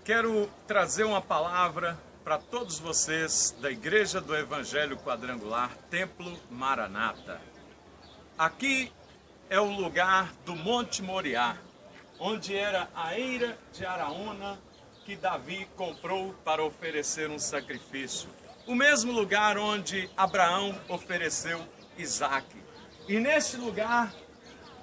Quero trazer uma palavra para todos vocês da Igreja do Evangelho Quadrangular, Templo Maranata. Aqui é o lugar do Monte Moriá, onde era a eira de Araúna que Davi comprou para oferecer um sacrifício. O mesmo lugar onde Abraão ofereceu Isaque. E nesse lugar,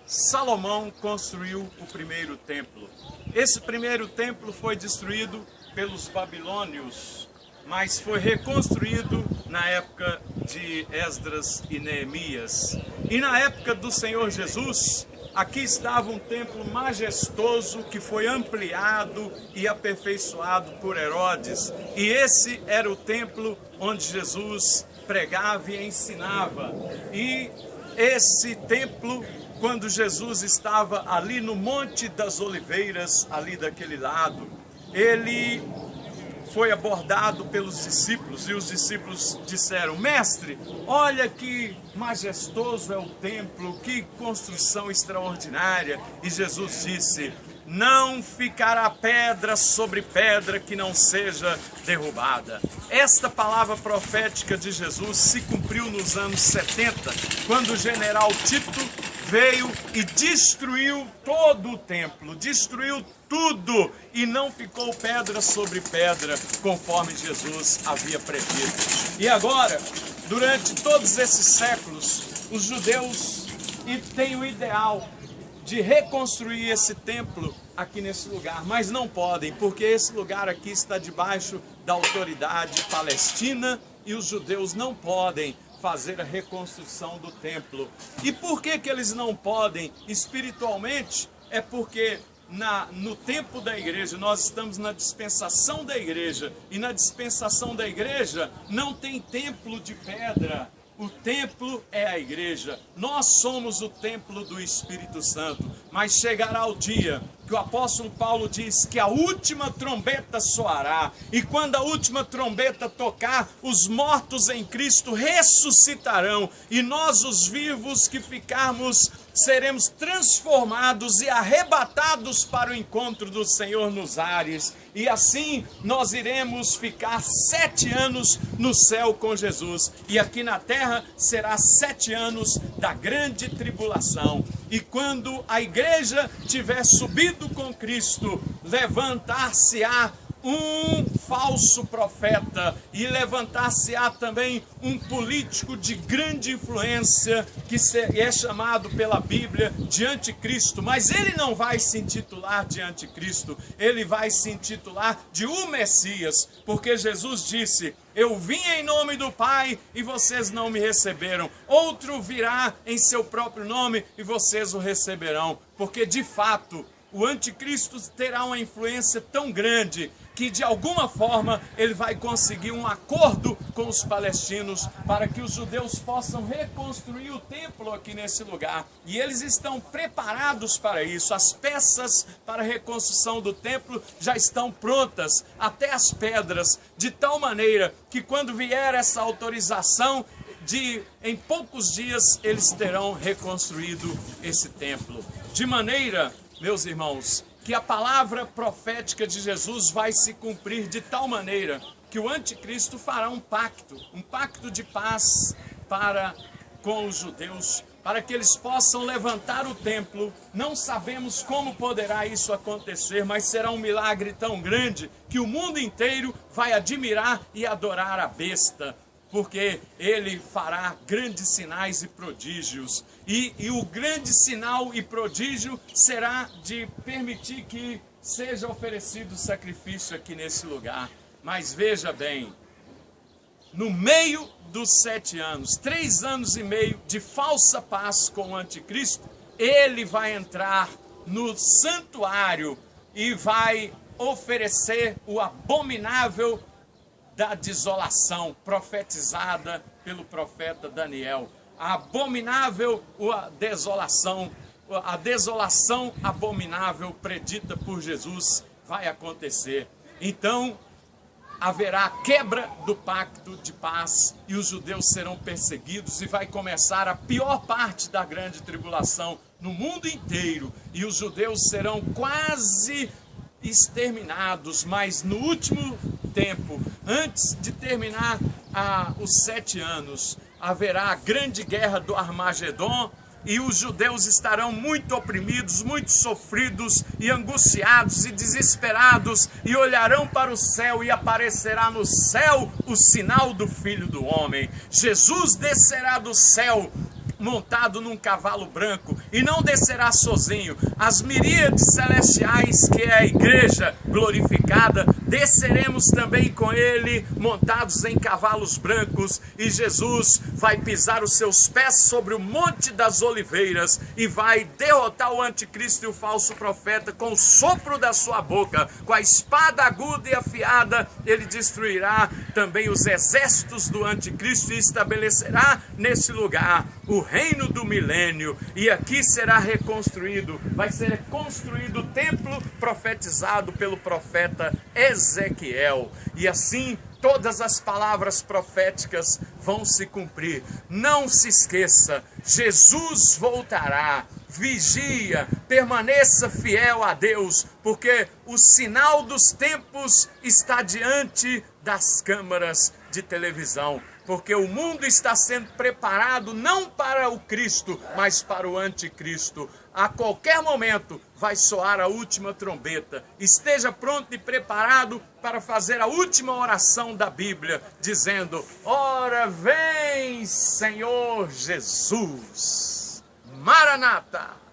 Salomão construiu o primeiro templo. Esse primeiro templo foi destruído pelos babilônios, mas foi reconstruído na época de Esdras e Neemias. E na época do Senhor Jesus, aqui estava um templo majestoso que foi ampliado e aperfeiçoado por Herodes. E esse era o templo onde Jesus pregava e ensinava. E esse templo, quando Jesus estava ali no Monte das Oliveiras, ali daquele lado, ele foi abordado pelos discípulos, e os discípulos disseram: Mestre, olha que majestoso é o templo, que construção extraordinária. E Jesus disse: não ficará pedra sobre pedra que não seja derrubada. Esta palavra profética de Jesus se cumpriu nos anos 70, quando o general Tito veio e destruiu todo o templo, destruiu tudo, e não ficou pedra sobre pedra, conforme Jesus havia predito. E agora, durante todos esses séculos, os judeus têm o ideal de reconstruir esse templo aqui nesse lugar, mas não podem, porque esse lugar aqui está debaixo da autoridade palestina e os judeus não podem fazer a reconstrução do templo. E por que eles não podem espiritualmente? É porque no tempo da igreja, nós estamos na dispensação da igreja, e na dispensação da igreja não tem templo de pedra. O templo é a igreja, nós somos o templo do Espírito Santo, mas chegará o dia que o apóstolo Paulo diz que a última trombeta soará, e quando a última trombeta tocar, os mortos em Cristo ressuscitarão, e nós os vivos que ficarmos seremos transformados e arrebatados para o encontro do Senhor nos ares, e assim nós iremos ficar 7 anos no céu com Jesus, e aqui na terra será 7 anos da grande tribulação. E quando a igreja tiver subido com Cristo, levantar-se-á um falso profeta, e levantar-se-á também um político de grande influência, que é chamado pela Bíblia de anticristo, mas ele não vai se intitular de anticristo, ele vai se intitular de o Messias, porque Jesus disse: eu vim em nome do Pai e vocês não me receberam, outro virá em seu próprio nome e vocês o receberão, porque de fato o anticristo terá uma influência tão grande que de alguma forma ele vai conseguir um acordo com os palestinos para que os judeus possam reconstruir o templo aqui nesse lugar. E eles estão preparados para isso. As peças para a reconstrução do templo já estão prontas, até as pedras, de tal maneira que quando vier essa autorização, em poucos dias eles terão reconstruído esse templo. De maneira, meus irmãos, que a palavra profética de Jesus vai se cumprir de tal maneira que o anticristo fará um pacto de paz com os judeus, para que eles possam levantar o templo. Não sabemos como poderá isso acontecer, mas será um milagre tão grande que o mundo inteiro vai admirar e adorar a besta, porque ele fará grandes sinais e prodígios. E o grande sinal e prodígio será de permitir que seja oferecido sacrifício aqui nesse lugar. Mas veja bem, no meio dos 7 anos, 3 anos e meio de falsa paz com o anticristo, ele vai entrar no santuário e vai oferecer o abominável da desolação profetizada pelo profeta Daniel. A abominável a desolação abominável predita por Jesus vai acontecer. Então haverá quebra do pacto de paz e os judeus serão perseguidos, e vai começar a pior parte da grande tribulação no mundo inteiro, e os judeus serão quase exterminados, mas no último tempo, antes de terminar os 7 anos, haverá a grande guerra do Armagedon, e os judeus estarão muito oprimidos, muito sofridos e angustiados e desesperados, e olharão para o céu e aparecerá no céu o sinal do Filho do Homem. Jesus descerá do céu montado num cavalo branco, e não descerá sozinho. As miríades celestiais, que é a igreja glorificada, desceremos também com ele, montados em cavalos brancos, e Jesus vai pisar os seus pés sobre o Monte das Oliveiras e vai derrotar o anticristo e o falso profeta com o sopro da sua boca. Com a espada aguda e afiada, ele destruirá também os exércitos do anticristo e estabelecerá nesse lugar o reino do milênio, e aqui será reconstruído, vai ser construído o templo profetizado pelo profeta Ezequiel, e assim todas as palavras proféticas vão se cumprir. Não se esqueça, Jesus voltará. Vigia, permaneça fiel a Deus, porque o sinal dos tempos está diante das câmaras de televisão, porque o mundo está sendo preparado não para o Cristo, mas para o anticristo. A qualquer momento vai soar a última trombeta. Esteja pronto e preparado para fazer a última oração da Bíblia, dizendo: ora vem, Senhor Jesus. Maranata!